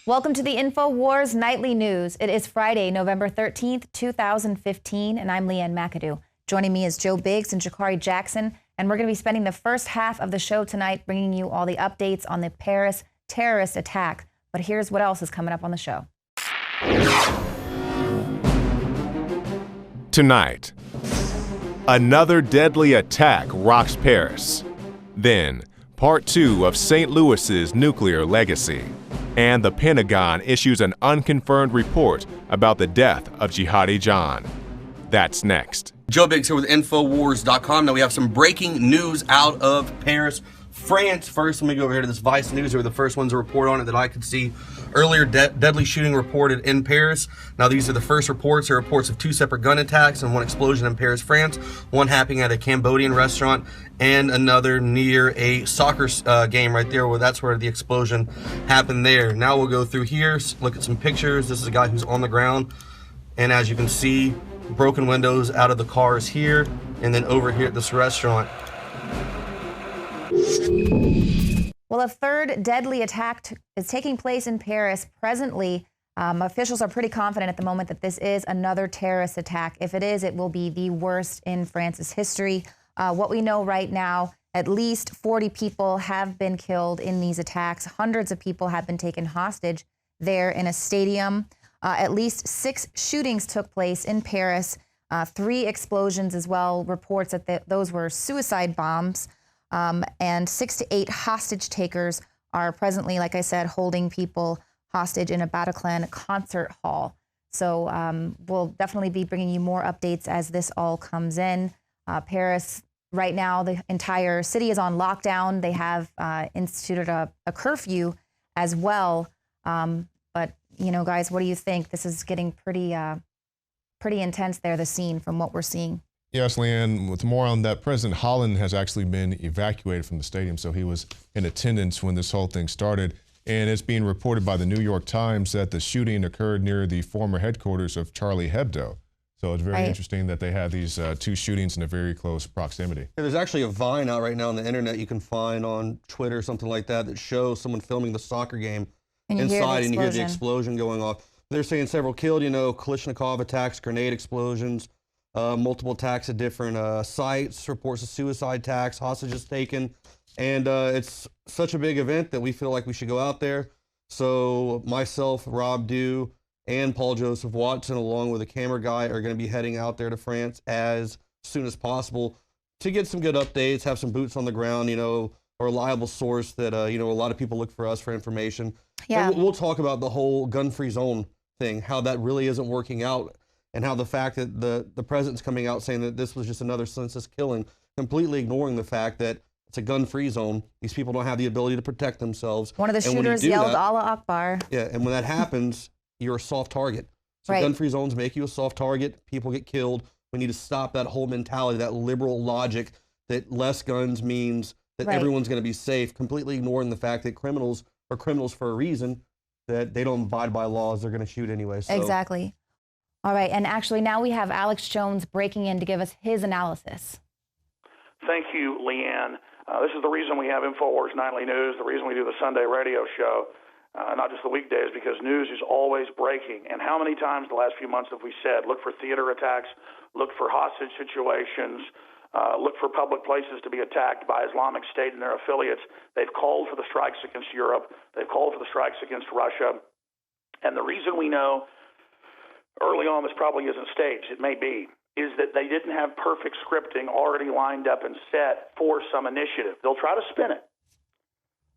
Welcome to the Infowars Nightly News. It is Friday, November 13th, 2015, and I'm Leanne McAdoo. Joining me is Joe Biggs and Jakari Jackson, and we're going to be spending the first half of the show tonight bringing you all the updates on the Paris terrorist attack. But here's what else is coming up on the show. Tonight, another deadly attack rocks Paris. Then, part 2 of St. Louis's nuclear legacy. And the Pentagon issues an unconfirmed report about the death of Jihadi John. That's next. Joe Biggs here with Infowars.com. Now we have some breaking news out of Paris, France. First, let me go over here to this Vice News. They were the first ones to report on it that I could see. Earlier, deadly shooting reported in Paris. Now these are the first reports. There are reports of 2 separate gun attacks and 1 explosion in Paris, France. One happening at a Cambodian restaurant and another near a soccer game right there. Well, that's where the explosion happened there. Now we'll go through here, look at some pictures. This is a guy who's on the ground. And as you can see, broken windows out of the cars here, and then over here at this restaurant. Well, a third deadly attack is taking place in Paris presently. Officials are pretty confident at the moment that this is another terrorist attack. If it is, it will be the worst in France's history. What we know right now, at least 40 people have been killed in these attacks. Hundreds of people have been taken hostage there in a stadium. At least 6 shootings took place in Paris, 3 explosions as well. Reports that those were suicide bombs. And 6 to 8 hostage takers are presently, like I said, holding people hostage in a Bataclan concert hall. So we'll definitely be bringing you more updates as this all comes in. Paris, right now, the entire city is on lockdown. They have instituted a curfew as well. But, you know, guys, what do you think? This is getting pretty intense there, the scene, from what we're seeing. Yes, Leanne, with more on that, President Holland has actually been evacuated from the stadium, so he was in attendance when this whole thing started. And it's being reported by the New York Times that the shooting occurred near the former headquarters of Charlie Hebdo. So it's very interesting that they have these 2 shootings in a very close proximity. Yeah, there's actually a Vine out right now on the internet you can find on Twitter or something like that that shows someone filming the soccer game inside, and you hear the explosion going off. They're saying several killed, you know, Kalashnikov attacks, grenade explosions. Multiple attacks at different sites, reports of suicide attacks, hostages taken. And it's such a big event that we feel like we should go out there. So myself, Rob Dew, and Paul Joseph Watson, along with a camera guy, are going to be heading out there to France as soon as possible to get some good updates, have some boots on the ground, you know, a reliable source that, you know, a lot of people look for us for information. Yeah. And we'll talk about the whole gun-free zone thing, how that really isn't working out, and how the fact that the president's coming out saying that this was just another senseless killing, completely ignoring the fact that it's a gun-free zone. These people don't have the ability to protect themselves. One of the shooters yelled, "Allah Akbar." Yeah, and when that happens, you're a soft target. So gun-free zones make you a soft target. People get killed. We need to stop that whole mentality, that liberal logic that less guns means that everyone's going to be safe, completely ignoring the fact that criminals are criminals for a reason, that they don't abide by laws. They're going to shoot anyway. So. Exactly. All right, and actually now we have Alex Jones breaking in to give us his analysis. Thank you, Leanne. This is the reason we have Infowars Nightly News, the reason we do the Sunday radio show, not just the weekdays, because news is always breaking. And how many times the last few months have we said, look for theater attacks, look for hostage situations, look for public places to be attacked by Islamic State and their affiliates. They've called for the strikes against Europe. They've called for the strikes against Russia. And the reason we know early on this probably isn't staged, it may be, is that they didn't have perfect scripting already lined up and set for some initiative. They'll try to spin it.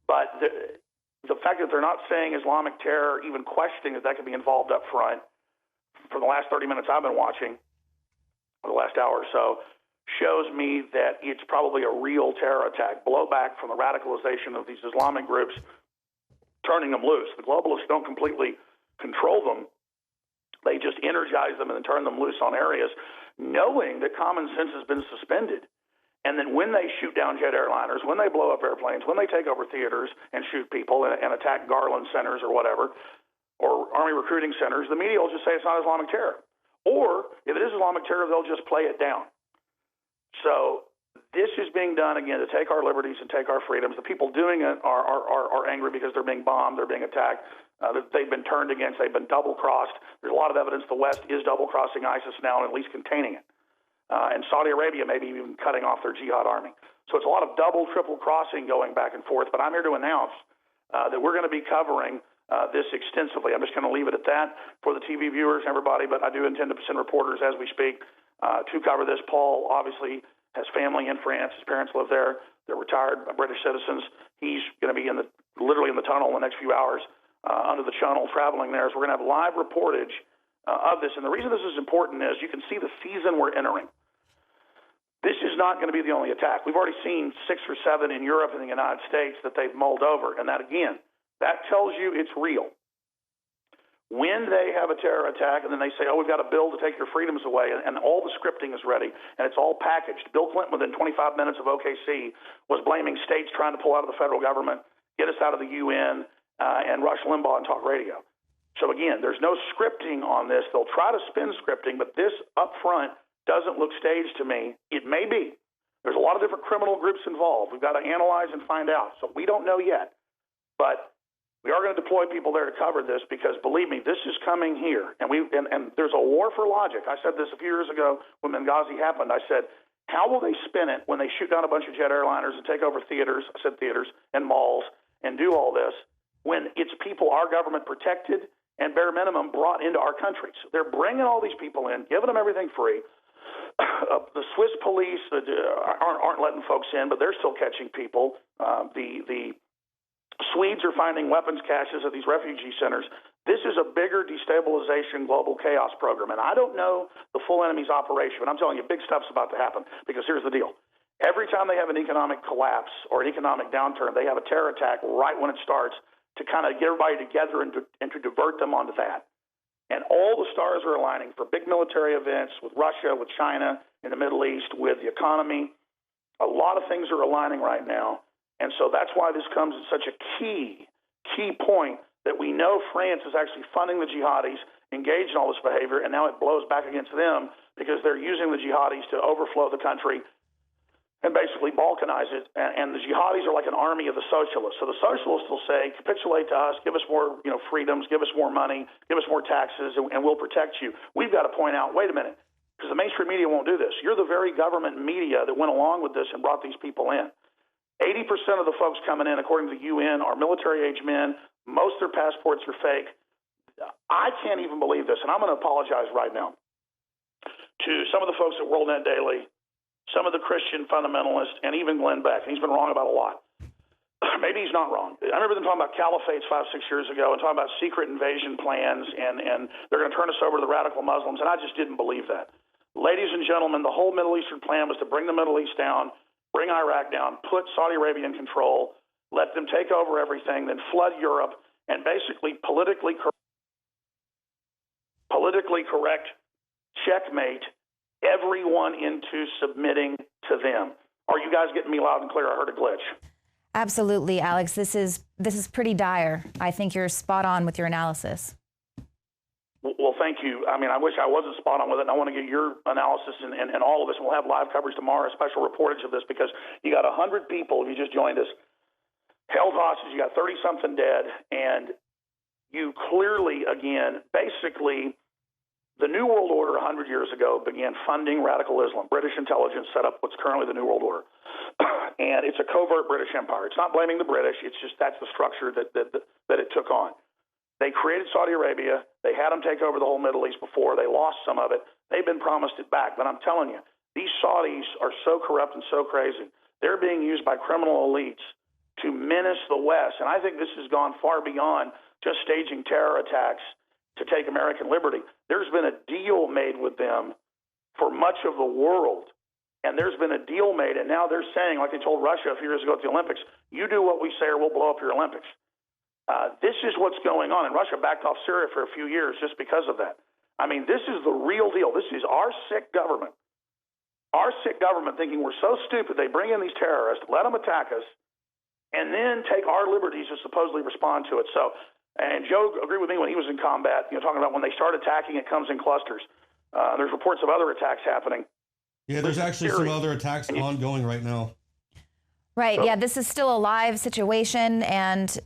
But the fact that they're not saying Islamic terror, even questioning that could be involved up front, for the last 30 minutes I've been watching, or the last hour or so, shows me that it's probably a real terror attack, blowback from the radicalization of these Islamic groups, turning them loose. The globalists don't completely control them. They just energize them and then turn them loose on areas, knowing that common sense has been suspended. And then when they shoot down jet airliners, when they blow up airplanes, when they take over theaters and shoot people and attack Garland centers or whatever, or Army recruiting centers, the media will just say it's not Islamic terror. Or if it is Islamic terror, they'll just play it down. So This is being done, again, to take our liberties and take our freedoms. The people doing it are angry because they're being bombed, they're being attacked, they've been turned against, they've been double-crossed. There's a lot of evidence the West is double-crossing ISIS now and at least containing it. And Saudi Arabia maybe even cutting off their jihad army. So it's a lot of double, triple crossing going back and forth. But I'm here to announce that we're going to be covering this extensively. I'm just going to leave it at that for the TV viewers and everybody, but I do intend to send reporters as we speak to cover this. Paul obviously has family in France. His parents live there. They're retired British citizens. He's going to be literally in the tunnel in the next few hours under the tunnel traveling there. So we're going to have live reportage of this. And the reason this is important is you can see the season we're entering. This is not going to be the only attack. We've already seen 6 or 7 in Europe and the United States that they've mulled over. And that, again, that tells you it's real. When they have a terror attack and then they say, oh, we've got a bill to take your freedoms away, and all the scripting is ready and it's all packaged. Bill Clinton, within 25 minutes of OKC, was blaming states trying to pull out of the federal government, get us out of the UN, and Rush Limbaugh and talk radio. So, again, there's no scripting on this. They'll try to spin scripting, but this up front doesn't look staged to me. It may be. There's a lot of different criminal groups involved. We've got to analyze and find out. So we don't know yet. But we are going to deploy people there to cover this because, believe me, this is coming here. And there's a war for logic. I said this a few years ago when Benghazi happened. I said, how will they spin it when they shoot down a bunch of jet airliners and take over theaters, I said theaters, and malls, and do all this when it's people our government protected and bare minimum brought into our country? So they're bringing all these people in, giving them everything free. The Swiss police aren't letting folks in, but they're still catching people. The Swedes are finding weapons caches at these refugee centers. This is a bigger destabilization global chaos program, and I don't know the full enemy's operation, but I'm telling you, big stuff's about to happen because here's the deal. Every time they have an economic collapse or an economic downturn, they have a terror attack right when it starts to kind of get everybody together and to divert them onto that. And all the stars are aligning for big military events with Russia, with China, in the Middle East, with the economy. A lot of things are aligning right now. And so that's why this comes at such a key point that we know France is actually funding the jihadis, engaged in all this behavior, and now it blows back against them because they're using the jihadis to overflow the country and basically balkanize it. And the jihadis are like an army of the socialists. So the socialists will say, capitulate to us, give us more freedoms, give us more money, give us more taxes, and we'll protect you. We've got to point out, wait a minute, because the mainstream media won't do this. You're the very government media that went along with this and brought these people in. 80% of the folks coming in, according to the UN, are military-age men. Most of their passports are fake. I can't even believe this, and I'm going to apologize right now to some of the folks at WorldNet Daily, some of the Christian fundamentalists, and even Glenn Beck. And he's been wrong about a lot. Maybe he's not wrong. I remember them talking about caliphates 5-6 years ago and talking about secret invasion plans, and they're going to turn us over to the radical Muslims, and I just didn't believe that. Ladies and gentlemen, the whole Middle Eastern plan was to bring the Middle East down, bring Iraq down, put Saudi Arabia in control, let them take over everything, then flood Europe, and basically politically correct, checkmate everyone into submitting to them. Are you guys getting me loud and clear? I heard a glitch. Absolutely, Alex. This is pretty dire. I think you're spot on with your analysis. Well, thank you. I mean, I wish I wasn't spot on with it, and I want to get your analysis and all of this. We'll have live coverage tomorrow, a special reportage of this, because you got 100 people, if you just joined us, held hostage. You got 30-something dead, and you clearly, again, basically, the New World Order 100 years ago began funding radical Islam. British intelligence set up what's currently the New World Order. And it's a covert British empire. It's not blaming the British. It's just that's the structure that it took on. They created Saudi Arabia. They had them take over the whole Middle East before. They lost some of it. They've been promised it back. But I'm telling you, these Saudis are so corrupt and so crazy. They're being used by criminal elites to menace the West. And I think this has gone far beyond just staging terror attacks to take American liberty. There's been a deal made with them for much of the world. And there's been a deal made, and now they're saying, like they told Russia a few years ago at the Olympics, you do what we say or we'll blow up your Olympics. This is what's going on. And Russia backed off Syria for a few years just because of that. I mean, this is the real deal. This is our sick government. Our sick government thinking we're so stupid, they bring in these terrorists, let them attack us, and then take our liberties to supposedly respond to it. So, and Joe agreed with me when he was in combat, talking about when they start attacking, it comes in clusters. There's reports of other attacks happening. Yeah, there's actually some other attacks ongoing right now. Right, yeah, this is still a live situation, and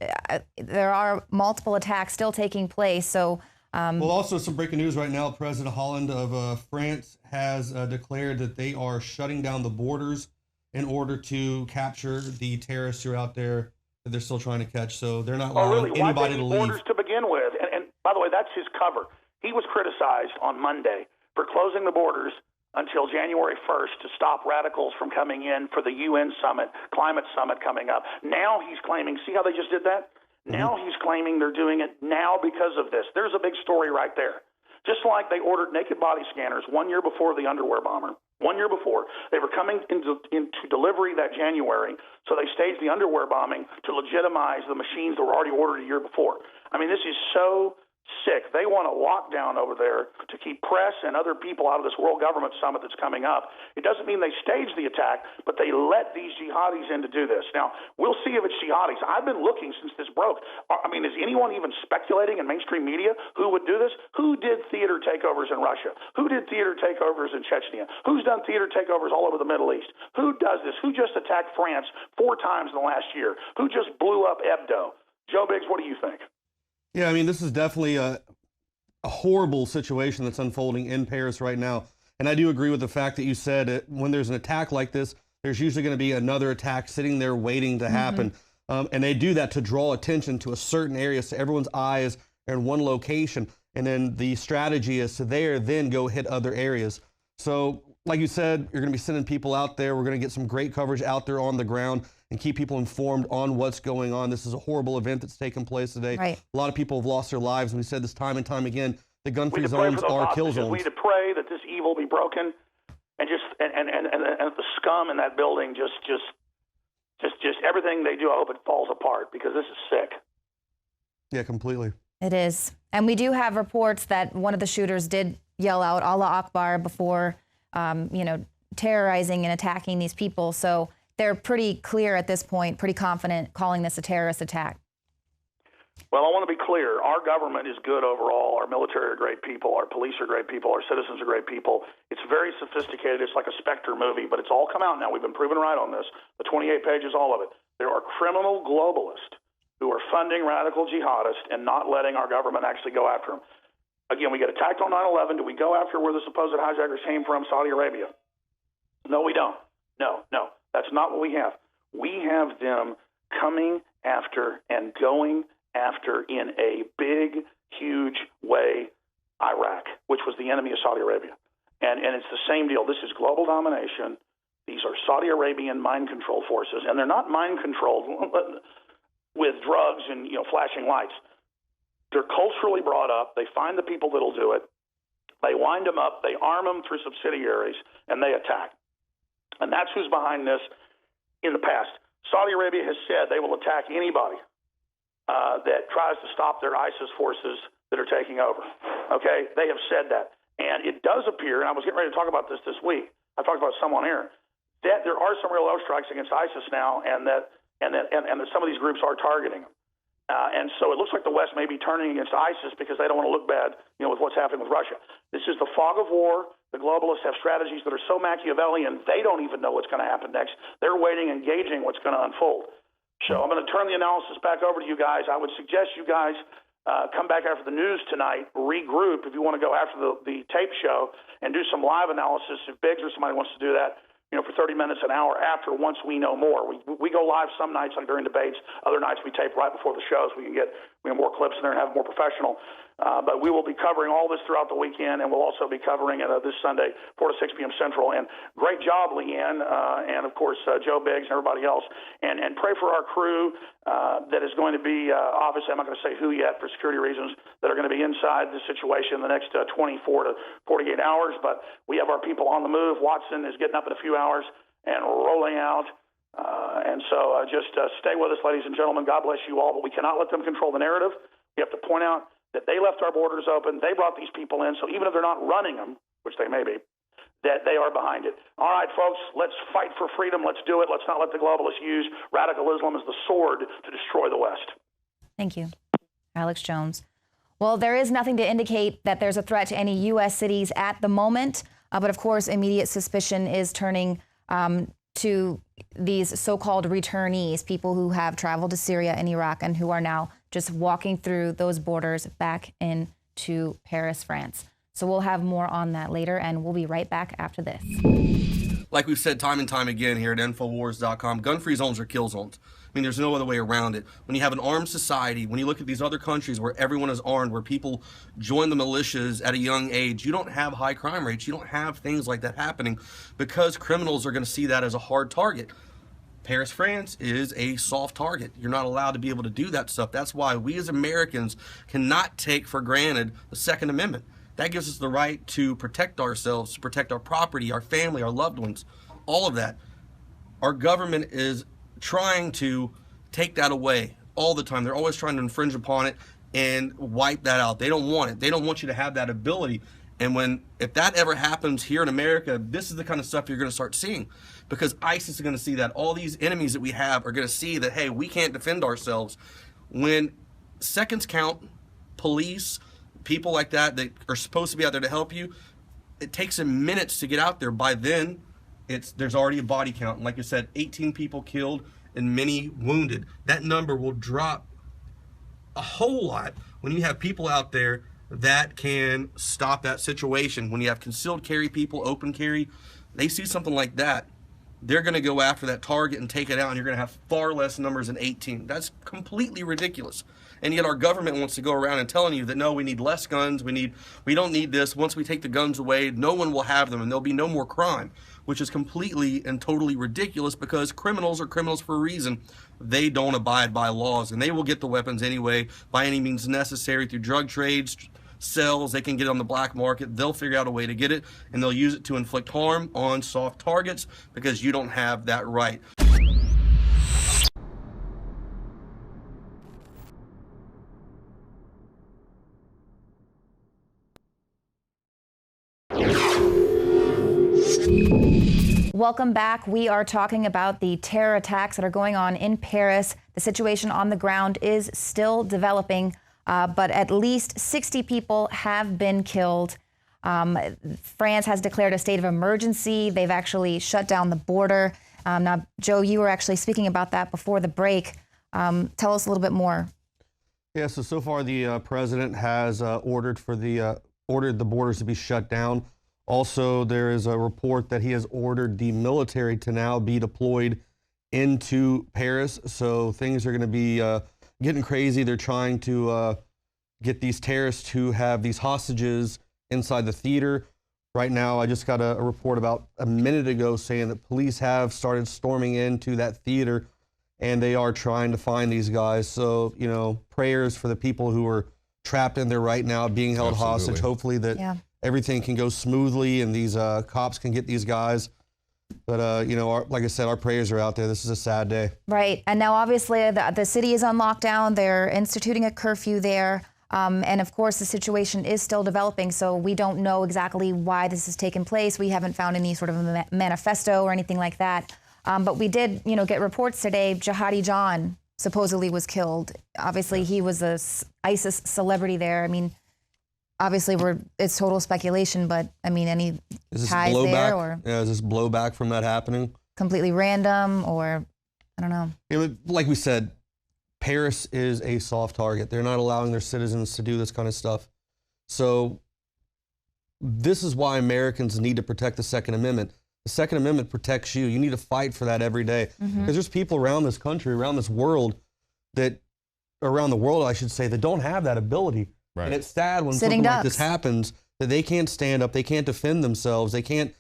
there are multiple attacks still taking place. So, well, also some breaking news right now. President Hollande of France has declared that they are shutting down the borders in order to capture the terrorists who are out there that they're still trying to catch. So they're not allowing anybody to leave. Borders to begin with, and by the way, that's his cover. He was criticized on Monday for closing the borders until January 1st to stop radicals from coming in for the UN summit, climate summit coming up. Now he's claiming, see how they just did that? Now he's claiming they're doing it now because of this. There's a big story right there. Just like they ordered naked body scanners 1 year before the underwear bomber. 1 year before, they were coming into delivery that January, so they staged the underwear bombing to legitimize the machines that were already ordered a year before. I mean, this is so sick. They want a lockdown over there to keep press and other people out of this world government summit that's coming up. It doesn't mean they staged the attack, but they let these jihadis in to do this. Now, we'll see if it's jihadis. I've been looking since this broke. I mean, is anyone even speculating in mainstream media who would do this? Who did theater takeovers in Russia? Who did theater takeovers in Chechnya? Who's done theater takeovers all over the Middle East? Who does this? Who just attacked France 4 times in the last year? Who just blew up Hebdo? Joe Biggs, what do you think? Yeah, I mean, this is definitely a horrible situation that's unfolding in Paris right now. And I do agree with the fact that you said when there's an attack like this, there's usually going to be another attack sitting there waiting to happen. And they do that to draw attention to a certain area so everyone's eyes are in one location. And then the strategy is to then go hit other areas. So like you said, you're going to be sending people out there. We're going to get some great coverage out there on the ground and keep people informed on what's going on. This is a horrible event that's taken place today. Right. A lot of people have lost their lives. And we said this time and time again, the gun-free zones are kill zones. We need to pray that this evil be broken, and the scum in that building just everything they do, I hope it falls apart, because this is sick. Yeah, completely. It is. And we do have reports that one of the shooters did yell out Allah Akbar before, terrorizing and attacking these people. So they're pretty clear at this point, pretty confident calling this a terrorist attack. Well, I want to be clear. Our government is good overall. Our military are great people. Our police are great people. Our citizens are great people. It's very sophisticated. It's like a Spectre movie, but it's all come out now. We've been proven right on this. The 28 pages, all of it. There are criminal globalists who are funding radical jihadists and not letting our government actually go after them. Again, we get attacked on 9/11. Do we go after where the supposed hijackers came from, Saudi Arabia? No, we don't. No. That's not what we have. We have them coming after and going after in a big, huge way Iraq, which was the enemy of Saudi Arabia. And it's the same deal. This is global domination. These are Saudi Arabian mind control forces, and they're not mind controlled with drugs and flashing lights. They're culturally brought up. They find the people that'll do it. They wind them up. They arm them through subsidiaries, and they attack. And that's who's behind this in the past. Saudi Arabia has said they will attack anybody that tries to stop their ISIS forces that are taking over. Okay? They have said that. And it does appear, and I was getting ready to talk about this week, I talked about some on air, that there are some real airstrikes against ISIS now, and that some of these groups are targeting them. And so it looks like the West may be turning against ISIS because they don't want to look bad, with what's happening with Russia. This is the fog of war. The globalists have strategies that are so Machiavellian, they don't even know what's going to happen next. They're waiting and gauging what's going to unfold. So I'm going to turn the analysis back over to you guys. I would suggest you guys come back after the news tonight, regroup if you want to go after the tape show and do some live analysis if Biggs or somebody wants to do that. For 30 minutes, an hour after, once we know more. We go live some nights during debates. Other nights we tape right before the shows. We have more clips in there and have more professional. But we will be covering all this throughout the weekend, and we'll also be covering it this Sunday, 4 to 6 p.m. Central. And great job, Leanne, and of course Joe Biggs and everybody else. And pray for our crew that is going to be, obviously I'm not going to say who yet for security reasons, that are going to be inside this situation in the next 24 to 48 hours. But we have our people on the move. Watson is getting up in a few hours and rolling out. And so just stay with us, ladies and gentlemen. God bless you all. But we cannot let them control the narrative. We have to point out that they left our borders open. They brought these people in. So even if they're not running them, which they may be, that they are behind it. All right, folks, let's fight for freedom. Let's do it. Let's not let the globalists use radical Islam as the sword to destroy the West. Thank you, Alex Jones. Well, there is nothing to indicate that there's a threat to any U.S. cities at the moment. But of course, immediate suspicion is turning to these so-called returnees, people who have traveled to Syria and Iraq and who are now just walking through those borders back into Paris, France. So we'll have more on that later, and we'll be right back after this. Like we've said time and time again here at Infowars.com, gun-free zones are kill zones. I mean, there's no other way around it. When you have an armed society, when you look at these other countries where everyone is armed, where people join the militias at a young age, you don't have high crime rates. You don't have things like that happening because criminals are going to see that as a hard target. Paris, France is a soft target. You're not allowed to be able to do that stuff. That's why we as Americans cannot take for granted the Second Amendment. That gives us the right to protect ourselves, to protect our property, our family, our loved ones, all of that. Our government is trying to take that away all the time. They're always trying to infringe upon it and wipe that out. They don't want it. They don't want you to have that ability. And if that ever happens here in America, this is the kind of stuff you're going to start seeing, because ISIS is going to see that. All these enemies that we have are going to see that, hey, we can't defend ourselves. When seconds count, police, people like that are supposed to be out there to help you, it takes them minutes to get out there. By then, there's already a body count. And like I said, 18 people killed and many wounded. That number will drop a whole lot when you have people out there that can stop that situation. When you have concealed carry people, open carry, they see something like that, they're going to go after that target and take it out, and you're going to have far less numbers than 18. That's completely ridiculous. And yet our government wants to go around and telling you that, no, we need less guns, we don't need this. Once we take the guns away, no one will have them and there'll be no more crime, which is completely and totally ridiculous, because criminals are criminals for a reason. They don't abide by laws, and they will get the weapons anyway by any means necessary through drug trades, cells. They can get it on the black market. They'll figure out a way to get it, and they'll use it to inflict harm on soft targets because you don't have that right. Welcome back. We are talking about the terror attacks that are going on in Paris. The situation on the ground is still developing, but at least 60 people have been killed. France has declared a state of emergency. They've actually shut down the border. Now, Joe, you were actually speaking about that before the break. Tell us a little bit more. Yeah, so far the president has ordered the borders to be shut down. Also, there is a report that he has ordered the military to now be deployed into Paris. So things are going to be getting crazy. They're trying to get these terrorists to have these hostages inside the theater. Right now, I just got a report about a minute ago saying that police have started storming into that theater, and they are trying to find these guys. So, you know, prayers for the people who are trapped in there right now, being held hostage. Hopefully that everything can go smoothly and these cops can get these guys. But, you know, like I said, our prayers are out there. This is a sad day. Right. And now, obviously, the city is on lockdown. They're instituting a curfew there. And, of course, the situation is still developing, so we don't know exactly why this has taken place. We haven't found any sort of a manifesto or anything like that. But we did, you know, get reports today. Jihadi John supposedly was killed. Obviously, he was a ISIS celebrity there. I mean, obviously, it's total speculation, but I mean, any ties there, or is this blowback from that happening? Completely random, or I don't know. You know, like we said, Paris is a soft target. They're not allowing their citizens to do this kind of stuff. So this is why Americans need to protect the Second Amendment. The Second Amendment protects you. You need to fight for that every day. Because there's people around this country, around this world, around the world, I should say, that don't have that ability. Right. And it's sad when something like this happens, that they can't stand up, they can't defend themselves, they can't.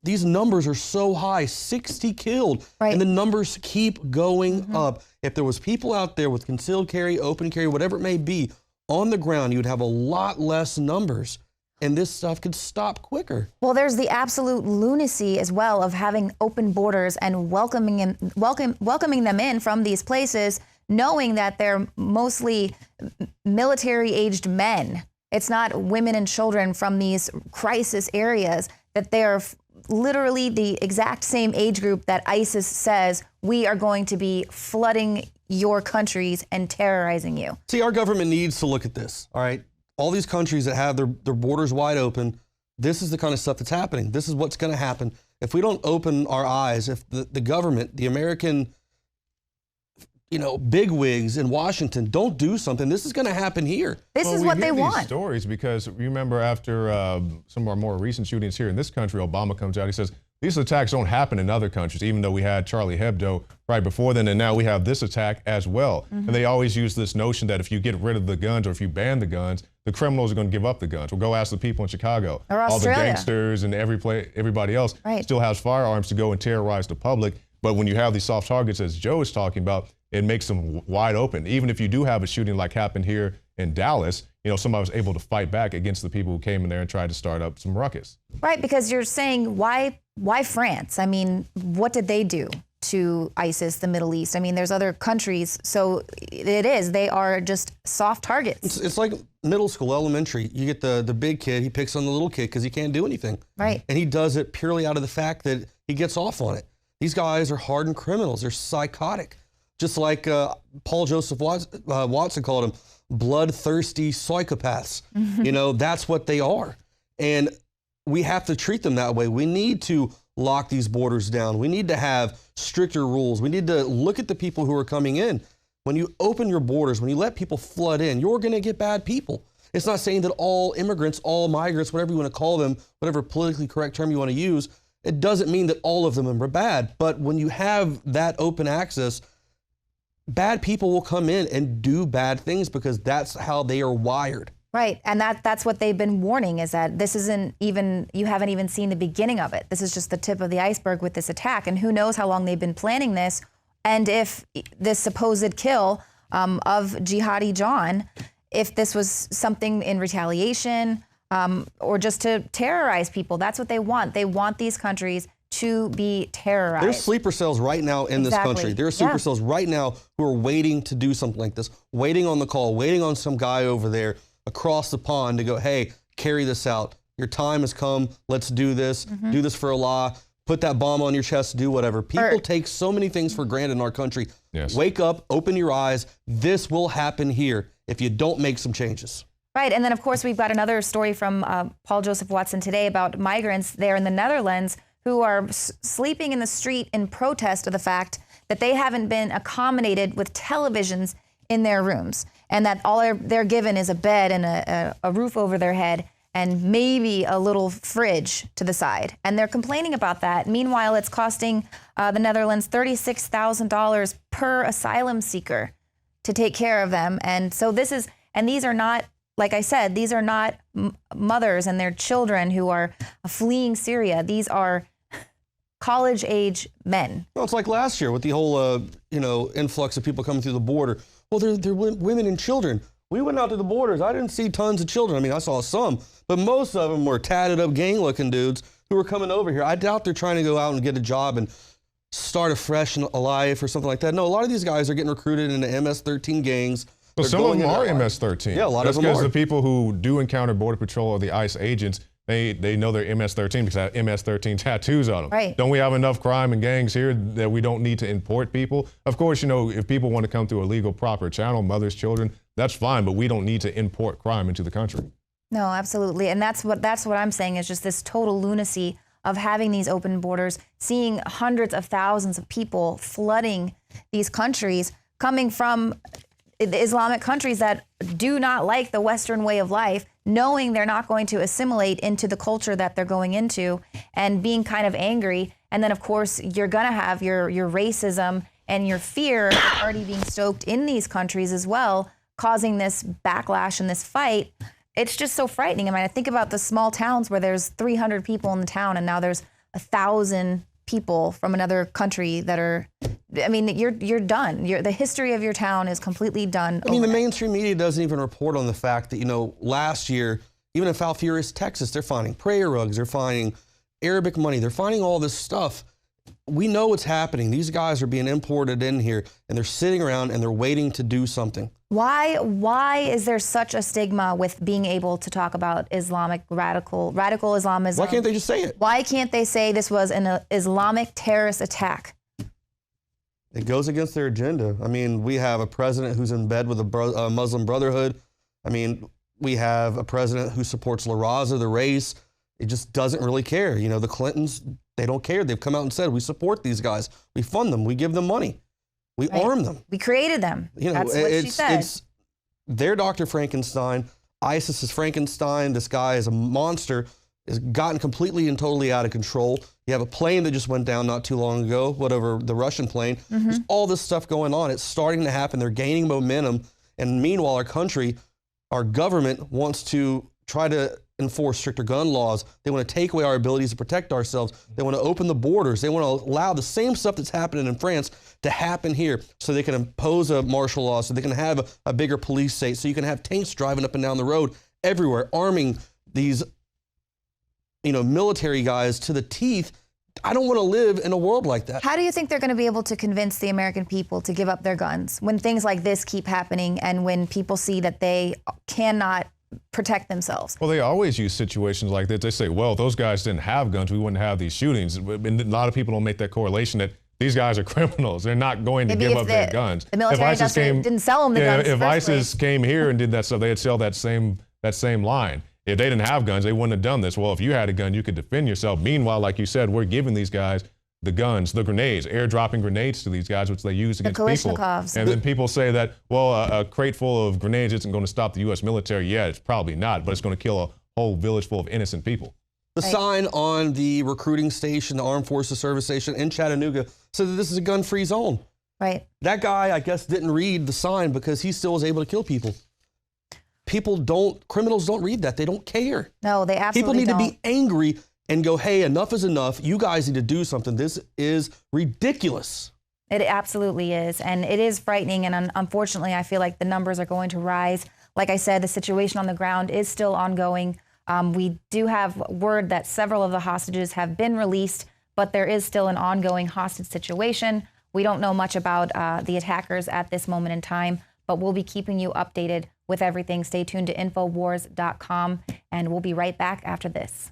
These numbers are so high, 60 killed, and the numbers keep going up. If there was people out there with concealed carry, open carry, whatever it may be, on the ground, you would have a lot less numbers, and this stuff could stop quicker. Well, there's the absolute lunacy as well of having open borders and welcoming them in from these places, knowing that they're mostly military-aged men. It's not women and children from these crisis areas, that they're literally the exact same age group that ISIS says, we are going to be flooding your countries and terrorizing you. See, our government needs to look at this, all right? All these countries that have their borders wide open, this is the kind of stuff that's happening. This is what's going to happen. If we don't open our eyes, if the government, the American, bigwigs in Washington don't do something, this is going to happen here. This is what they want. These stories because you remember after some of our more recent shootings here in this country, Obama comes out, he says, these attacks don't happen in other countries, even though we had Charlie Hebdo right before then, and now we have this attack as well. And they always use this notion that if you get rid of the guns or if you ban the guns, the criminals are going to give up the guns. Well, go ask the people in Chicago. Or all Australia. the gangsters and everybody else still has firearms to go and terrorize the public. But when you have these soft targets, as Joe is talking about, it makes them wide open. Even if you do have a shooting like happened here in Dallas, somebody was able to fight back against the people who came in there and tried to start up some ruckus. Right, because you're saying, why France? I mean, what did they do to ISIS, the Middle East? I mean, there's other countries, so they are just soft targets. It's like middle school, elementary. You get the big kid, he picks on the little kid because he can't do anything. Right. And he does it purely out of the fact that he gets off on it. These guys are hardened criminals. They're psychotic. Just like Paul Joseph Watson called them, bloodthirsty psychopaths. That's what they are. And we have to treat them that way. We need to lock these borders down. We need to have stricter rules. We need to look at the people who are coming in. When you open your borders, when you let people flood in, you're going to get bad people. It's not saying that all immigrants, all migrants, whatever you want to call them, whatever politically correct term you want to use, it doesn't mean that all of them are bad. But when you have that open access, bad people will come in and do bad things because that's how they are wired. Right, and that's what they've been warning, is that this isn't even, you haven't even seen the beginning of it. This is just the tip of the iceberg with this attack, and who knows how long they've been planning this, and if this supposed kill of Jihadi John, if this was something in retaliation or just to terrorize people. That's what they want. They want these countries to be terrorized. There's sleeper cells right now in this country. There are sleeper cells right now who are waiting to do something like this, waiting on the call, waiting on some guy over there across the pond to go, hey, carry this out. Your time has come. Let's do this. Do this for Allah. Put that bomb on your chest. Do whatever. People take so many things for granted in our country. Yes. Wake up. Open your eyes. This will happen here if you don't make some changes. Right. And then, of course, we've got another story from Paul Joseph Watson today about migrants there in the Netherlands who are sleeping in the street in protest of the fact that they haven't been accommodated with televisions in their rooms, and that all they're given is a bed and a roof over their head and maybe a little fridge to the side. And they're complaining about that. Meanwhile, it's costing the Netherlands $36,000 per asylum seeker to take care of them. And so these are not, like I said, these are not mothers and their children who are fleeing Syria. These are college-age men. Well, it's like last year with the whole, influx of people coming through the border. Well, they're women and children. We went out to the borders. I didn't see tons of children. I mean, I saw some, but most of them were tatted up, gang-looking dudes who were coming over here. I doubt they're trying to go out and get a job and start a fresh life or something like that. No, a lot of these guys are getting recruited into MS-13 gangs. But some of them are MS-13. Yeah, a lot of them are. That's because the people who do encounter Border Patrol or the ICE agents, they know they're MS-13 because they have MS-13 tattoos on them. Right. Don't we have enough crime and gangs here that we don't need to import people? Of course, if people want to come through a legal, proper channel, mothers, children, that's fine, but we don't need to import crime into the country. No, absolutely. And that's what I'm saying is just this total lunacy of having these open borders, seeing hundreds of thousands of people flooding these countries, coming from the Islamic countries that do not like the Western way of life, knowing they're not going to assimilate into the culture that they're going into, and being kind of angry. And then, of course, you're going to have your racism and your fear already being stoked in these countries as well, causing this backlash and this fight. It's just so frightening. I mean, I think about the small towns where there's 300 people in the town, and now there's 1,000 people from another country that are, I mean, you're done. The history of your town is completely done. I mean, the mainstream media doesn't even report on the fact that, last year, even in Falfurrias, Texas, they're finding prayer rugs, they're finding Arabic money, they're finding all this stuff. We know what's happening. These guys are being imported in here, and they're sitting around and they're waiting to do something. Why is there such a stigma with being able to talk about Islamic radical Islamism? Why can't they just say it? Why can't they say this was an Islamic terrorist attack? It goes against their agenda. I mean, we have a president who's in bed with a Muslim Brotherhood. I mean, we have a president who supports La Raza, the race. it just doesn't really care. You know, the Clintons, they don't care. They've come out and said, we support these guys. We fund them. We give them money. We arm them. We created them. You know, that's what she said. They're Dr. Frankenstein. ISIS is Frankenstein. This guy is a monster. Has gotten completely and totally out of control. You have a plane that just went down not too long ago, whatever, the Russian plane. There's all this stuff going on. It's starting to happen. They're gaining momentum. And meanwhile, our country, our government wants to try to enforce stricter gun laws. They want to take away our abilities to protect ourselves. They want to open the borders. They want to allow the same stuff that's happening in France to happen here, so they can impose a martial law, so they can have a bigger police state, so you can have tanks driving up and down the road everywhere, arming these, you know, military guys to the teeth. I don't want to live in a world like that. How do you think they're going to be able to convince the American people to give up their guns when things like this keep happening and when people see that they cannot protect themselves? Well, they always use situations like that. They say, well, those guys didn't have guns, we wouldn't have these shootings. And a lot of people don't make that correlation that these guys are criminals. They're not going to give up their guns. The military didn't sell them the guns. If ISIS came here and did that stuff, they'd sell that same line. If they didn't have guns, they wouldn't have done this. Well, if you had a gun, you could defend yourself. Meanwhile, like you said, we're giving these guys the guns, the grenades, airdropping grenades to these guys, which they use against people. And then people say that, well, a crate full of grenades isn't going to stop the U.S. military. Yeah, it's probably not, but it's going to kill a whole village full of innocent people. The sign on the recruiting station, the Armed Forces Service Station in Chattanooga, said that this is a gun-free zone. Right. That guy, I guess, didn't read the sign because he still was able to kill people. Criminals don't read that. They don't care. No, they absolutely don't. People need to be angry and go, hey, enough is enough. You guys need to do something. This is ridiculous. It absolutely is. And it is frightening. And unfortunately, I feel like the numbers are going to rise. Like I said, the situation on the ground is still ongoing. We do have word that several of the hostages have been released, but there is still an ongoing hostage situation. We don't know much about the attackers at this moment in time, but we'll be keeping you updated with everything. Stay tuned to Infowars.com, and we'll be right back after this.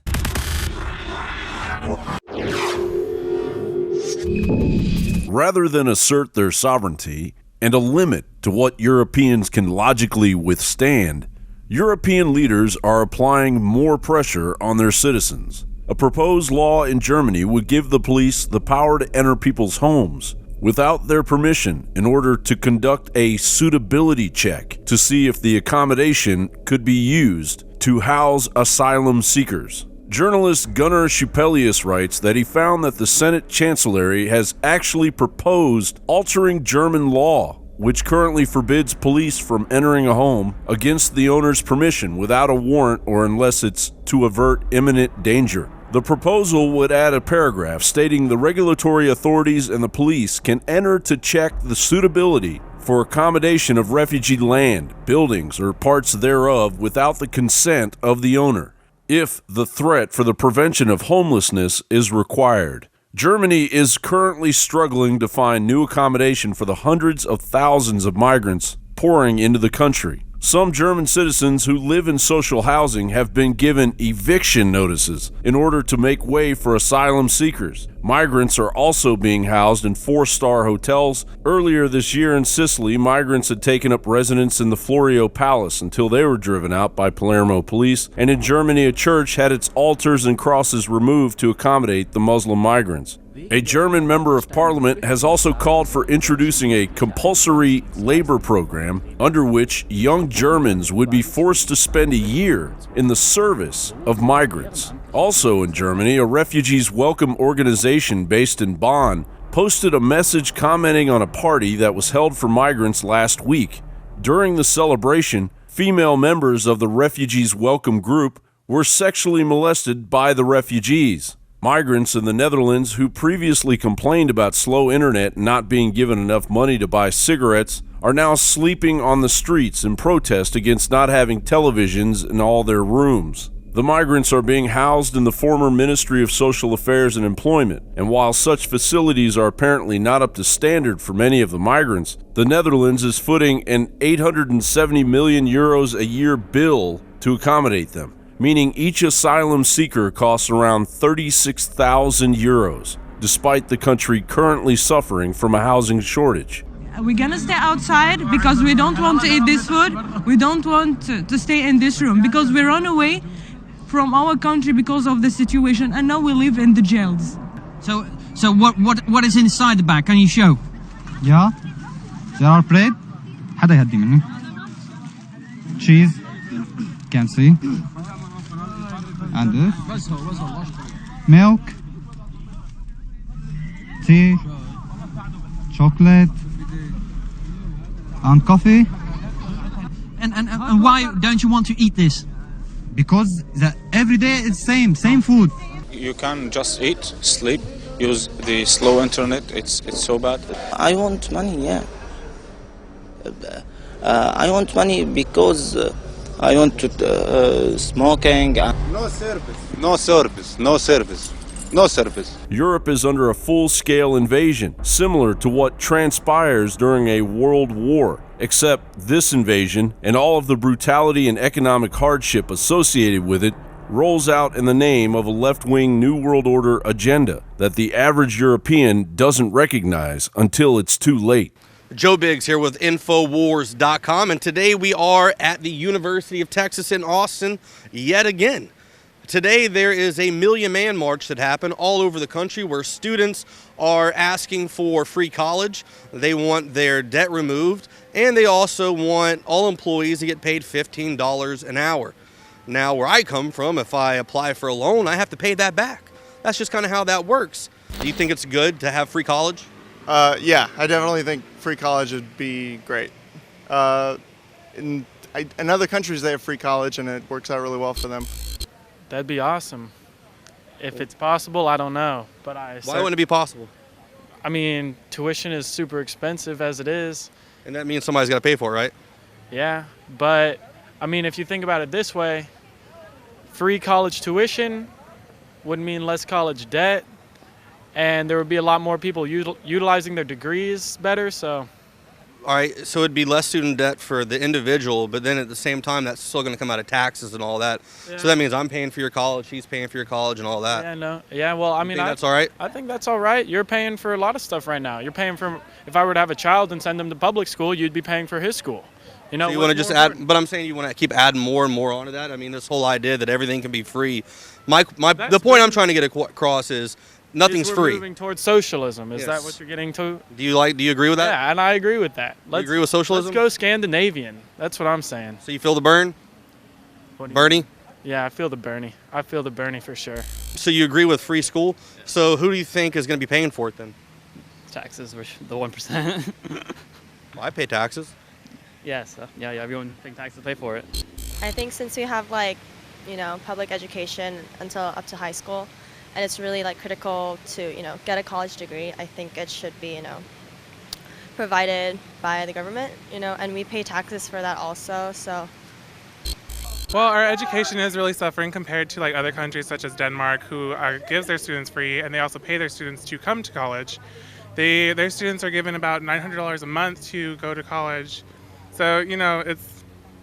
Rather than assert their sovereignty and a limit to what Europeans can logically withstand, European leaders are applying more pressure on their citizens. A proposed law in Germany would give the police the power to enter people's homes without their permission in order to conduct a suitability check to see if the accommodation could be used to house asylum seekers. Journalist Gunnar Schupelius writes that he found that the Senate Chancellery has actually proposed altering German law, which currently forbids police from entering a home against the owner's permission without a warrant or unless it's to avert imminent danger. The proposal would add a paragraph stating the regulatory authorities and the police can enter to check the suitability for accommodation of refugee land, buildings, or parts thereof without the consent of the owner, if the threat for the prevention of homelessness is required. Germany is currently struggling to find new accommodation for the hundreds of thousands of migrants pouring into the country. Some German citizens who live in social housing have been given eviction notices in order to make way for asylum seekers. Migrants are also being housed in 4-star hotels. Earlier this year in Sicily, migrants had taken up residence in the Florio Palace until they were driven out by Palermo police. And in Germany, a church had its altars and crosses removed to accommodate the Muslim migrants. A German member of parliament has also called for introducing a compulsory labor program under which young Germans would be forced to spend a year in the service of migrants. Also in Germany, a refugees welcome organization based in Bonn posted a message commenting on a party that was held for migrants last week. During the celebration, female members of the refugees welcome group were sexually molested by the refugees. Migrants in the Netherlands who previously complained about slow internet and not being given enough money to buy cigarettes are now sleeping on the streets in protest against not having televisions in all their rooms. The migrants are being housed in the former Ministry of Social Affairs and Employment, and while such facilities are apparently not up to standard for many of the migrants, the Netherlands is footing an 870 million euros a year bill to accommodate them, meaning each asylum seeker costs around 36,000 euros, despite the country currently suffering from a housing shortage. We're gonna stay outside because we don't want to eat this food. We don't want to stay in this room because we run away from our country because of the situation, and now we live in the jails. So what is inside the bag? Can you show? Yeah, there are bread. حدا يهدي مني. Cheese. Can see. And this. Milk. Tea. Chocolate. And coffee. And why don't you want to eat this? Because every day it's same food. You can just eat, sleep, use the slow internet. It's so bad. I want money, yeah. I want money because I want to smoking. No service. No service. No service. No service. Europe is under a full-scale invasion, similar to what transpires during a world war, except this invasion and all of the brutality and economic hardship associated with it rolls out in the name of a left-wing New World Order agenda that the average European doesn't recognize until it's too late. Joe Biggs here with Infowars.com, and today we are at the University of Texas in Austin yet again. Today there is a Million Man March that happened all over the country where students are asking for free college. They want their debt removed, and they also want all employees to get paid $15 an hour. Now, where I come from, if I apply for a loan, I have to pay that back. That's just kind of how that works. Do you think it's good to have free college? Yeah, I definitely think free college would be great. In other countries, they have free college, and it works out really well for them. That'd be awesome. If it's possible, I don't know. But Why wouldn't it be possible? I mean, tuition is super expensive as it is. And that means somebody's got to pay for it, right? Yeah, but I mean, if you think about it this way, free college tuition would mean less college debt, and there would be a lot more people utilizing their degrees better, so. All right, so it'd be less student debt for the individual, but then at the same time, that's still going to come out of taxes and all that. Yeah. So that means I'm paying for your college, he's paying for your college, and all that. Yeah, no. Yeah, well, I mean, that's all right? I think that's all right. You're paying for a lot of stuff right now. You're paying for, if I were to have a child and send them to public school, you'd be paying for his school. You know, so you want to just add, but I'm saying you want to keep adding more and more onto that. I mean, this whole idea that everything can be free. The point I'm trying to get across is nothing's free. We're moving towards socialism. Is that what you're getting to? Do you agree with that? Yeah, and I agree with that. You agree with socialism? Let's go Scandinavian. That's what I'm saying. So you feel the burn? Bernie? Yeah, I feel the Bernie. I feel the Bernie for sure. So you agree with free school? So who do you think is going to be paying for it then? Taxes, the 1%. Well, I pay taxes. Yes, yeah, everyone pays taxes to pay for it. I think since we have public education until up to high school, and it's really critical to get a college degree, I think it should be provided by the government, and we pay taxes for that also. So. Well, our education is really suffering compared to other countries such as Denmark, who gives their students free, and they also pay their students to come to college. Their students are given about $900 a month to go to college. So,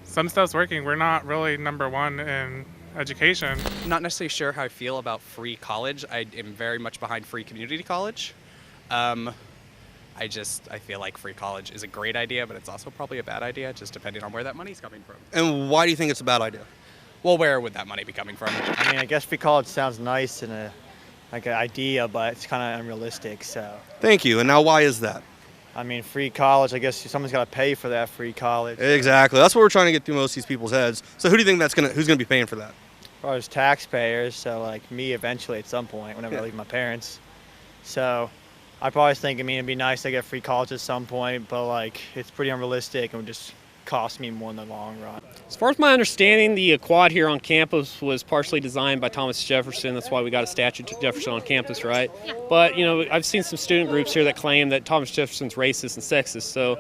some stuff's working. We're not really number one in education. I'm not necessarily sure how I feel about free college. I am very much behind free community college. I feel like free college is a great idea, but it's also probably a bad idea, just depending on where that money's coming from. And why do you think it's a bad idea? Well, where would that money be coming from? I mean, I guess free college sounds nice and an idea, but it's kind of unrealistic, so. Thank you. And now why is that? I mean, free college, I guess someone's got to pay for that free college. Exactly. That's what we're trying to get through most of these people's heads. So who do you think who's going to be paying for that? Well, as taxpayers, so me eventually at some point whenever I leave my parents. So I probably think, it'd be nice to get free college at some point, but it's pretty unrealistic and would just cost me more in the long run. As far as my understanding, the quad here on campus was partially designed by Thomas Jefferson. That's why we got a statue to Jefferson on campus, right? Yeah. But, I've seen some student groups here that claim that Thomas Jefferson's racist and sexist. So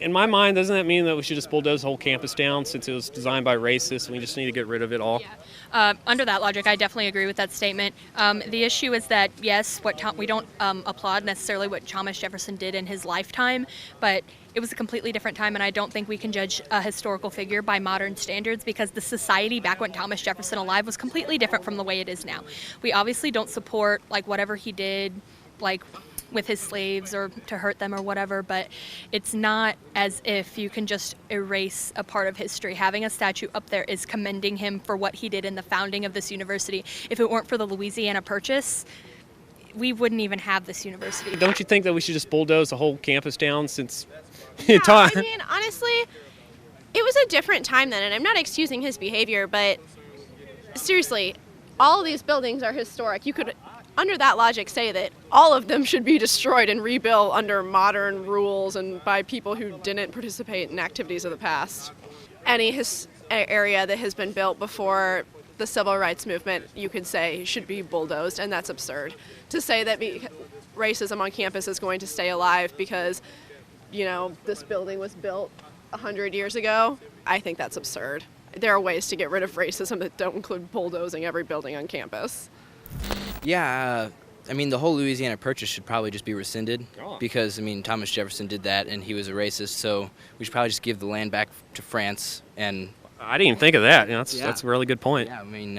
in my mind, doesn't that mean that we should just bulldoze the whole campus down since it was designed by racists and we just need to get rid of it all? Yeah. Under that logic, I definitely agree with that statement. The issue is that, yes, we don't applaud necessarily what Thomas Jefferson did in his lifetime, but it was a completely different time, and I don't think we can judge a historical figure by modern standards because the society back when Thomas Jefferson alive was completely different from the way it is now. We obviously don't support whatever he did, with his slaves or to hurt them or whatever, but it's not as if you can just erase a part of history. Having a statue up there is commending him for what he did in the founding of this university. If it weren't for the Louisiana Purchase, we wouldn't even have this university. Don't you think that we should just bulldoze the whole campus down since Yeah, I mean, honestly, it was a different time then, and I'm not excusing his behavior, but seriously, all of these buildings are historic. You could, under that logic, say that all of them should be destroyed and rebuilt under modern rules and by people who didn't participate in activities of the past. Any area that has been built before the civil rights movement, you could say, should be bulldozed, and that's absurd. To say that racism on campus is going to stay alive because, you know, this building was built 100 years ago, I think that's absurd. There are ways to get rid of racism that don't include bulldozing every building on campus. Yeah, I mean, the whole Louisiana Purchase should probably just be rescinded because, I mean, Thomas Jefferson did that and he was a racist, so we should probably just give the land back to France. And I didn't even think of that. You know, that's a really good point. Yeah, I mean,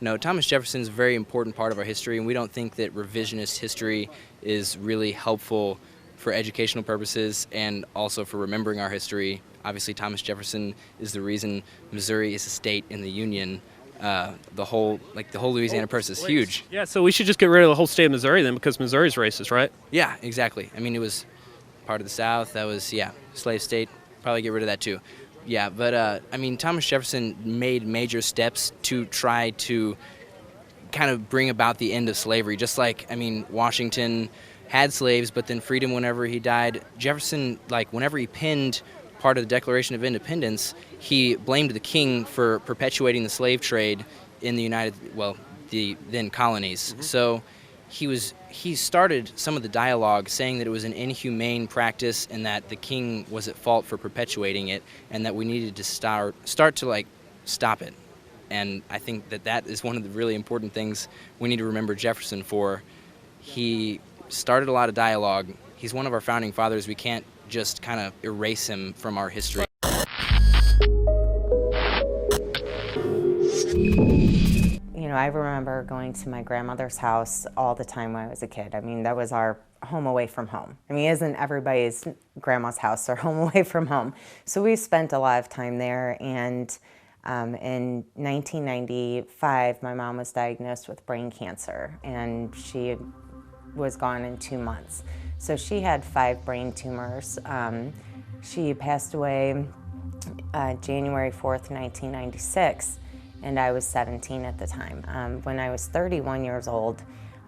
no, Thomas Jefferson is a very important part of our history, and we don't think that revisionist history is really helpful for educational purposes and also for remembering our history. Obviously, Thomas Jefferson is the reason Missouri is a state in the Union. The whole Louisiana Purchase is huge. Yeah, so we should just get rid of the whole state of Missouri then, because Missouri's racist, right? Yeah, exactly. I mean, it was part of the South. That was, slave state. Probably get rid of that too. Yeah, but I mean, Thomas Jefferson made major steps to try to kind of bring about the end of slavery. Just like, I mean, Washington had slaves, but then freedom whenever he died. Jefferson, like, whenever he penned part of the Declaration of Independence, he blamed the king for perpetuating the slave trade in the then colonies. So he started some of the dialogue saying that it was an inhumane practice and that the king was at fault for perpetuating it and that we needed to start to like stop it. And I think that is one of the really important things we need to remember Jefferson for. He started a lot of dialogue. He's one of our founding fathers. We can't just kind of erase him from our history. You know, I remember going to my grandmother's house all the time when I was a kid. I mean, that was our home away from home. I mean, isn't everybody's grandma's house their home away from home? So we spent a lot of time there, and in 1995, my mom was diagnosed with brain cancer, and she was gone in 2 months. So she had 5 brain tumors. She passed away January 4th, 1996, and I was 17 at the time. When I was 31 years old,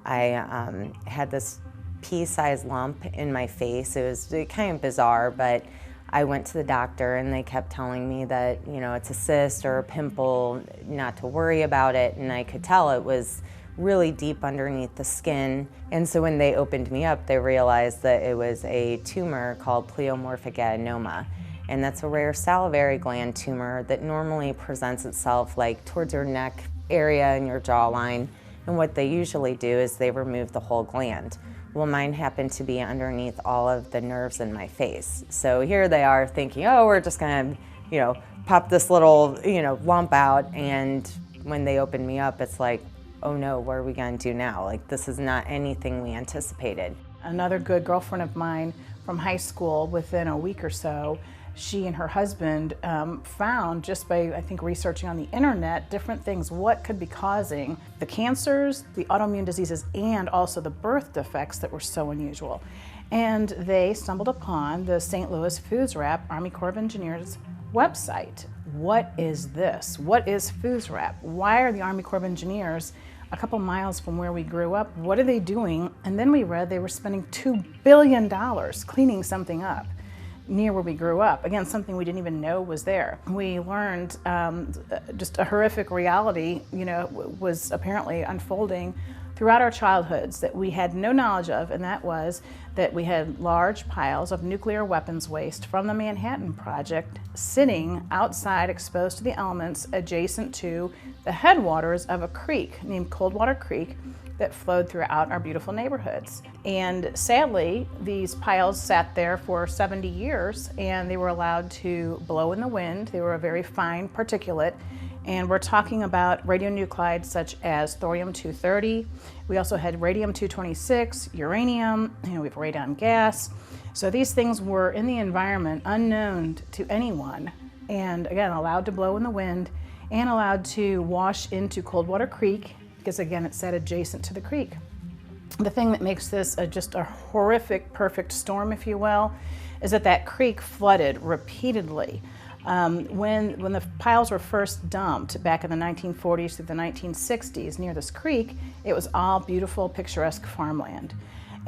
I had this pea-sized lump in my face. It was kind of bizarre, but I went to the doctor and they kept telling me that, you know, it's a cyst or a pimple, not to worry about it, and I could tell it was really deep underneath the skin. And so when they opened me up, they realized that it was a tumor called pleomorphic adenoma. And that's a rare salivary gland tumor that normally presents itself like towards your neck area and your jawline. And what they usually do is they remove the whole gland. Well, mine happened to be underneath all of the nerves in my face. So here they are thinking, oh, we're just gonna, you know, pop this little, you know, lump out. And when they opened me up, it's like, oh no, what are we gonna do now? Like, this is not anything we anticipated. Another good girlfriend of mine from high school, within a week or so, she and her husband found, just by, I think, researching on the internet, different things, what could be causing the cancers, the autoimmune diseases, and also the birth defects that were so unusual. And they stumbled upon the St. Louis Foods Wrap Army Corps of Engineers website. What is this? What is Foods Wrap? Why are the Army Corps of Engineers a couple miles from where we grew up? What are they doing? And then we read they were spending $2 billion cleaning something up near where we grew up. Again, something we didn't even know was there. We learned just a horrific reality, you know, was apparently unfolding throughout our childhoods that we had no knowledge of, and that was that we had large piles of nuclear weapons waste from the Manhattan Project sitting outside, exposed to the elements, adjacent to the headwaters of a creek named Coldwater Creek that flowed throughout our beautiful neighborhoods. And sadly, these piles sat there for 70 years and they were allowed to blow in the wind. They were a very fine particulate, And we're talking about radionuclides such as thorium-230. We also had radium-226, uranium, we have radon gas. So these things were in the environment unknown to anyone, and again, allowed to blow in the wind and allowed to wash into Coldwater Creek, because again, it sat adjacent to the creek. The thing that makes this just a horrific perfect storm, if you will, is that that creek flooded repeatedly. When the piles were first dumped back in the 1940s through the 1960s near this creek, it was all beautiful, picturesque farmland.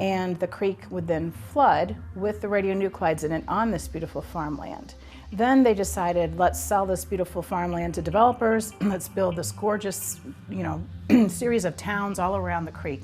And the creek would then flood with the radionuclides in it on this beautiful farmland. Then they decided, let's sell this beautiful farmland to developers, let's build this gorgeous, series of towns all around the creek.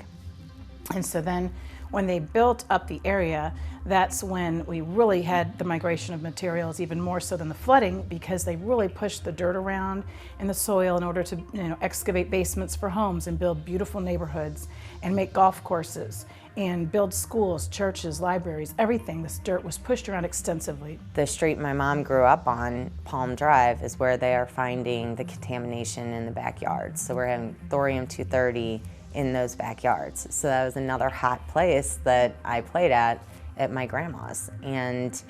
And so then when they built up the area, that's when we really had the migration of materials, even more so than the flooding, because they really pushed the dirt around in the soil in order to excavate basements for homes and build beautiful neighborhoods and make golf courses and build schools, churches, libraries, everything. This dirt was pushed around extensively. The street my mom grew up on, Palm Drive, is where they are finding the contamination in the backyards. So we're having thorium-230 in those backyards. So that was another hot place that I played at my grandma's. And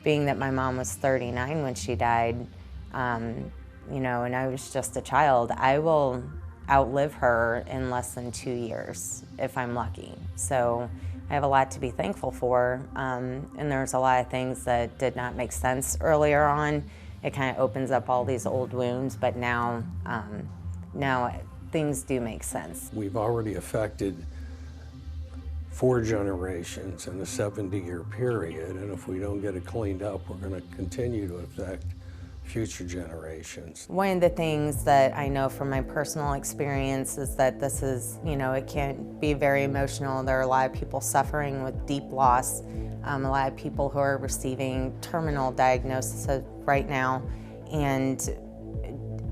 being that my mom was 39 when she died, and I was just a child, I will outlive her in less than 2 years if I'm lucky. So I have a lot to be thankful for, and there's a lot of things that did not make sense earlier on. It kind of opens up all these old wounds, but now things do make sense. We've already affected 4 generations in a 70-year period, and if we don't get it cleaned up, we're going to continue to affect future generations. One of the things that I know from my personal experience is that this is, it can be very emotional. There are a lot of people suffering with deep loss, a lot of people who are receiving terminal diagnoses right now, and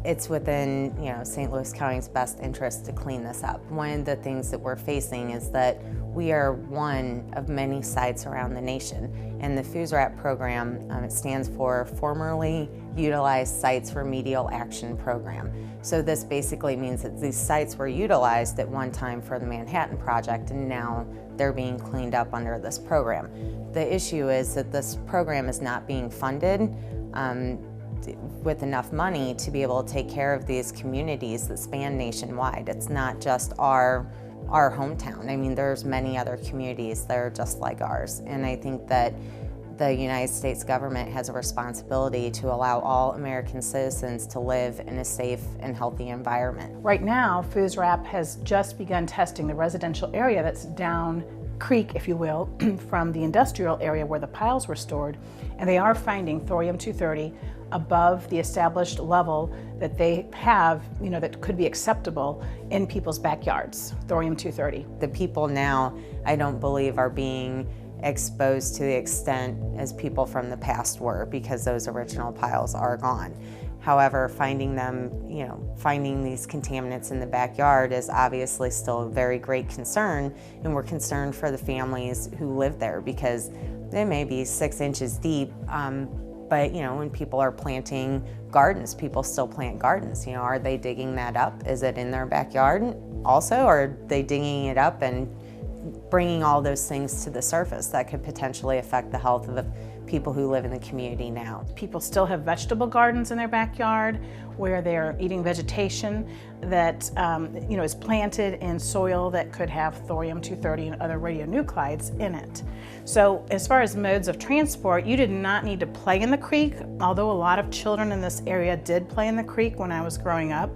it's within St. Louis County's best interest to clean this up. One of the things that we're facing is that we are one of many sites around the nation, and the FUSRAP program, it stands for Formerly Utilized Sites Remedial Action Program. So this basically means that these sites were utilized at one time for the Manhattan Project, and now they're being cleaned up under this program. The issue is that this program is not being funded with enough money to be able to take care of these communities that span nationwide. It's not just our hometown. I mean, there's many other communities that are just like ours. And I think that the United States government has a responsibility to allow all American citizens to live in a safe and healthy environment. Right now, FUSRAP has just begun testing the residential area that's down creek, if you will, from the industrial area where the piles were stored, and they are finding thorium-230 above the established level that they have, that could be acceptable in people's backyards, thorium-230. The people now, I don't believe, are being exposed to the extent as people from the past were, because those original piles are gone. However, finding them, finding these contaminants in the backyard is obviously still a very great concern, and we're concerned for the families who live there, because they may be 6 inches deep, but when people are planting gardens, people still plant gardens. Are they digging that up? Is it in their backyard also, or are they digging it up and bringing all those things to the surface that could potentially affect the health of the people who live in the community now? People still have vegetable gardens in their backyard where they're eating vegetation that is planted in soil that could have thorium-230 and other radionuclides in it. So as far as modes of transport, you did not need to play in the creek, although a lot of children in this area did play in the creek when I was growing up.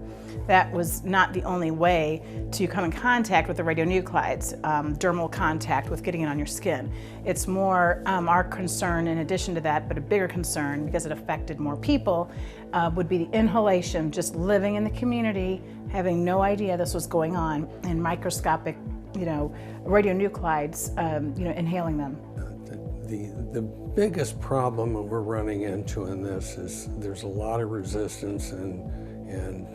That was not the only way to come in contact with the radionuclides, dermal contact with getting it on your skin. It's more our concern in addition to that, but a bigger concern because it affected more people, would be the inhalation, just living in the community, having no idea this was going on, and microscopic, radionuclides, inhaling them. The biggest problem that we're running into in this is there's a lot of resistance and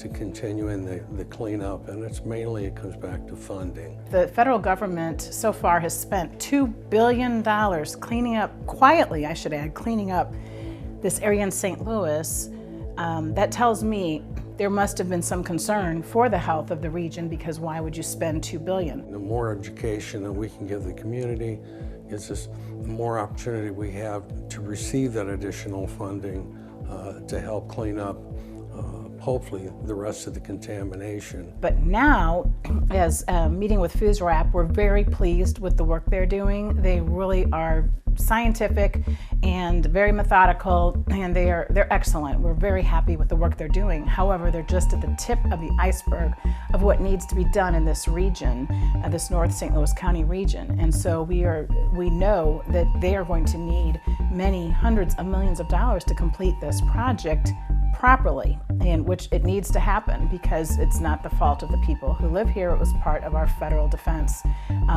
to continuing the cleanup, and it comes back to funding. The federal government so far has spent $2 billion cleaning up, quietly I should add, cleaning up this area in St. Louis. That tells me there must have been some concern for the health of the region, because why would you spend $2 billion? The more education that we can give the community, it's just the more opportunity we have to receive that additional funding to help clean up hopefully the rest of the contamination. But now, as meeting with FoosWrap, we're very pleased with the work they're doing. They really are scientific and very methodical, and they're excellent. We're very happy with the work they're doing. However, they're just at the tip of the iceberg of what needs to be done in this region, this North St. Louis County region. And so we know that they are going to need many hundreds of millions of dollars to complete this project properly, in which it needs to happen because it's not the fault of the people who live here. It was part of our federal defense.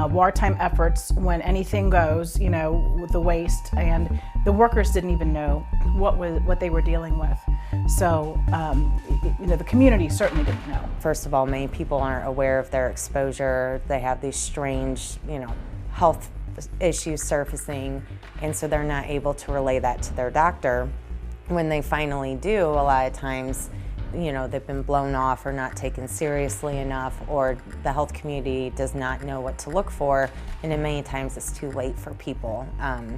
Wartime efforts, when anything goes, you know, with the waste, and the workers didn't even know what they were dealing with. So, you know, the community certainly didn't know. First of all, many people aren't aware of their exposure. They have these strange, you know, health issues surfacing, and so they're not able to relay that to their doctor. When they finally do, a lot of times, you know, they've been blown off or not taken seriously enough, or the health community does not know what to look for, and then many times it's too late for people, and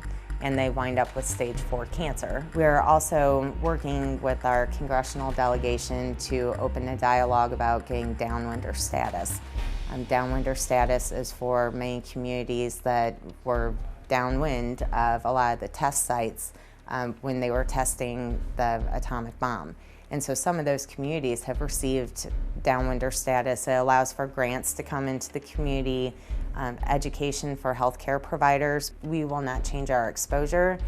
they wind up with stage 4 cancer. We're also working with our congressional delegation to open a dialogue about getting downwinder status. Downwinder status is for many communities that were downwind of a lot of the test sites when they were testing the atomic bomb. And so some of those communities have received downwinder status. It allows for grants to come into the community, education for healthcare providers. We will not change our exposure.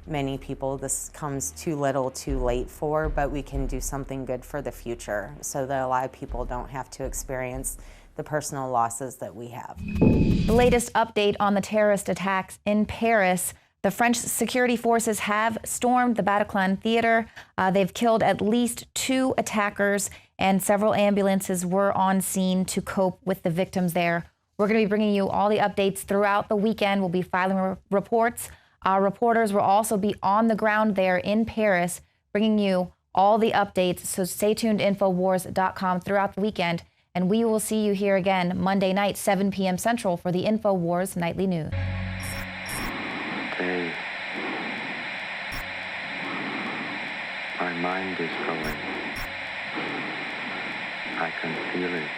Many people this comes too little, too late for, but we can do something good for the future so that a lot of people don't have to experience the personal losses that we have. The latest update on the terrorist attacks in Paris. The French security forces have stormed the Bataclan Theater. They've killed at least 2 attackers, and several ambulances were on scene to cope with the victims there. We're going to be bringing you all the updates throughout the weekend. We'll be filing reports. Our reporters will also be on the ground there in Paris, bringing you all the updates. So stay tuned to Infowars.com throughout the weekend, and we will see you here again Monday night, 7 p.m. Central for the Infowars Nightly News. Hey, my mind is going. I can feel it.